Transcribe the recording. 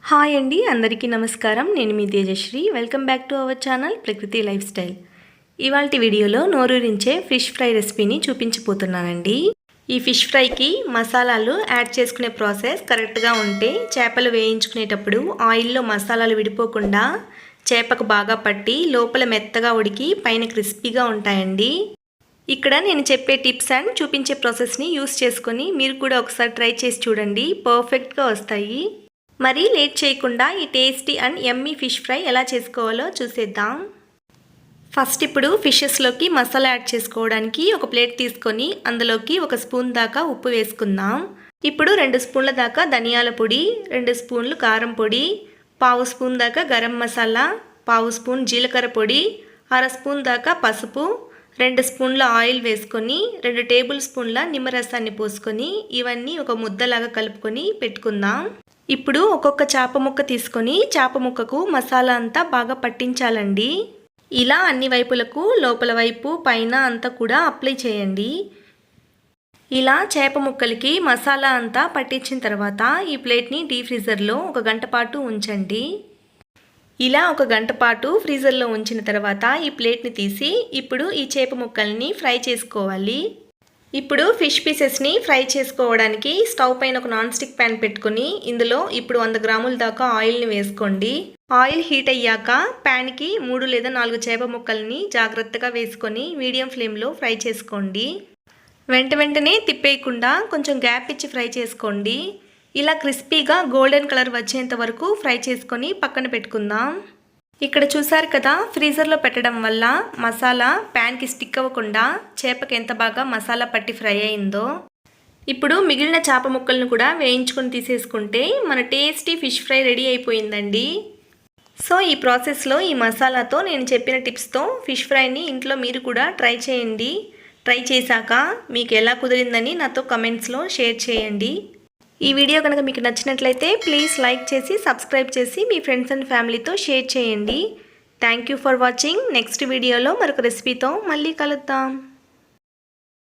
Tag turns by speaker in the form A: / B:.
A: Hi అండి, అందరికీ నమస్కారం. నేను మీ Tejasri. Welcome back to our channel Prakruthi lifestyle. ఇవాల్టి వీడియోలో నోరూరించే ఫిష్ ఫ్రై రెసిపీని చూపించబోతున్నానండి. ఈ ఫిష్ ఫ్రైకి మసాలాలు యాడ్ చేసుకునే ప్రాసెస్ కరెక్ట్గా ఉంటే చేపలు వేయించుకునేటప్పుడు ఆయిల్లో మసాలాలు విడిపోకుండా చేపకు బాగా పట్టి లోపల మెత్తగా ఉడికి పైన క్రిస్పీగా ఉంటాయండి. ఇక్కడ నేను చెప్పే టిప్స్ అండ్ చూపించే ప్రాసెస్ని యూస్ చేసుకొని మీరు కూడా ఒకసారి ట్రై చేసి చూడండి, పర్ఫెక్ట్గా వస్తాయి. మరి లేట్ చేయకుండా ఈ tasty and yummy fish fry ఎలా చేసుకోవాలో చూసేద్దాం. ఫస్ట్ ఇప్పుడు ఫిషెస్లోకి మసాలా యాడ్ చేసుకోవడానికి ఒక ప్లేట్ తీసుకొని అందులోకి 1 స్పూన్ దాకా ఉప్పు వేసుకుందాం. ఇప్పుడు 2 స్పూన్ల దాకా ధనియాల పొడి, 2 స్పూన్లు కారం పొడి, 1/2 స్పూన్ దాకా గరం మసాలా, 1/2 స్పూన్ జీలకర్ర పొడి, 1/2 స్పూన్ దాకా పసుపు, 2 స్పూన్ల ఆయిల్ వేసుకొని 2 టేబుల్ స్పూన్ల నిమ్మరసాన్ని పోసుకొని ఇవన్నీ ఒక ముద్దలాగా కలుపుకొని పెట్టుకుందాం. ఇప్పుడు ఒక్కొక్క చేప ముక్క తీసుకొని చేప ముక్కకు మసాలా అంతా బాగా పట్టించాలండి. ఇలా అన్ని వైపులకు లోపల వైపు పైన అంతా కూడా అప్లై చేయండి. ఇలా చేప ముక్కలకి మసాలా అంతా పట్టించిన తర్వాత ఈ ప్లేట్ని డీప్ ఫ్రీజర్లో 1 గంట పాటు ఉంచండి. ఇలా 1 గంట పాటు ఫ్రీజర్లో ఉంచిన తర్వాత ఈ ప్లేట్ని తీసి ఇప్పుడు ఈ చేప ముక్కల్ని ఫ్రై చేసుకోవాలి. ఇప్పుడు ఫిష్ పీసెస్ని ఫ్రై చేసుకోవడానికి స్టవ్ పైన ఒక నాన్ స్టిక్ ప్యాన్ పెట్టుకుని ఇందులో ఇప్పుడు 100 గ్రాముల దాకా ఆయిల్ని వేసుకోండి. ఆయిల్ హీట్ అయ్యాక ప్యాన్కి 3 లేదా 4 చేప ముక్కల్ని జాగ్రత్తగా వేసుకొని మీడియం ఫ్లేమ్లో ఫ్రై చేసుకోండి. వెంటనే తిప్పేయకుండా కొంచెం గ్యాప్ ఇచ్చి ఫ్రై చేసుకోండి. ఇలా క్రిస్పీగా గోల్డెన్ కలర్ వచ్చేంత వరకు ఫ్రై చేసుకొని పక్కన పెట్టుకుందాం. ఇక్కడ చూసారు కదా, ఫ్రీజర్లో పెట్టడం వల్ల మసాలా ప్యాన్కి స్టిక్ అవ్వకుండా చేపకి ఎంత బాగా మసాలా పట్టి ఫ్రై అయిందో. ఇప్పుడు మిగిలిన చేప ముక్కలను కూడా వేయించుకొని తీసేసుకుంటే మన టేస్టీ ఫిష్ ఫ్రై రెడీ అయిపోయిందండి. సో ఈ ప్రాసెస్లో ఈ మసాలాతో నేను చెప్పిన టిప్స్తో ఫిష్ ఫ్రైని ఇంట్లో మీరు కూడా ట్రై చేయండి. ట్రై చేశాక మీకు ఎలా కుదిరిందని నాతో కమెంట్స్లో షేర్ చేయండి. ఈ వీడియో కనుక మీకు నచ్చినట్లయితే ప్లీజ్ లైక్ చేసి సబ్స్క్రైబ్ చేసి మీ ఫ్రెండ్స్ అండ్ ఫ్యామిలీతో షేర్ చేయండి. Thank you for watching. Next వీడియోలో మరొక రెసిపీతో మళ్ళీ కలుద్దాం.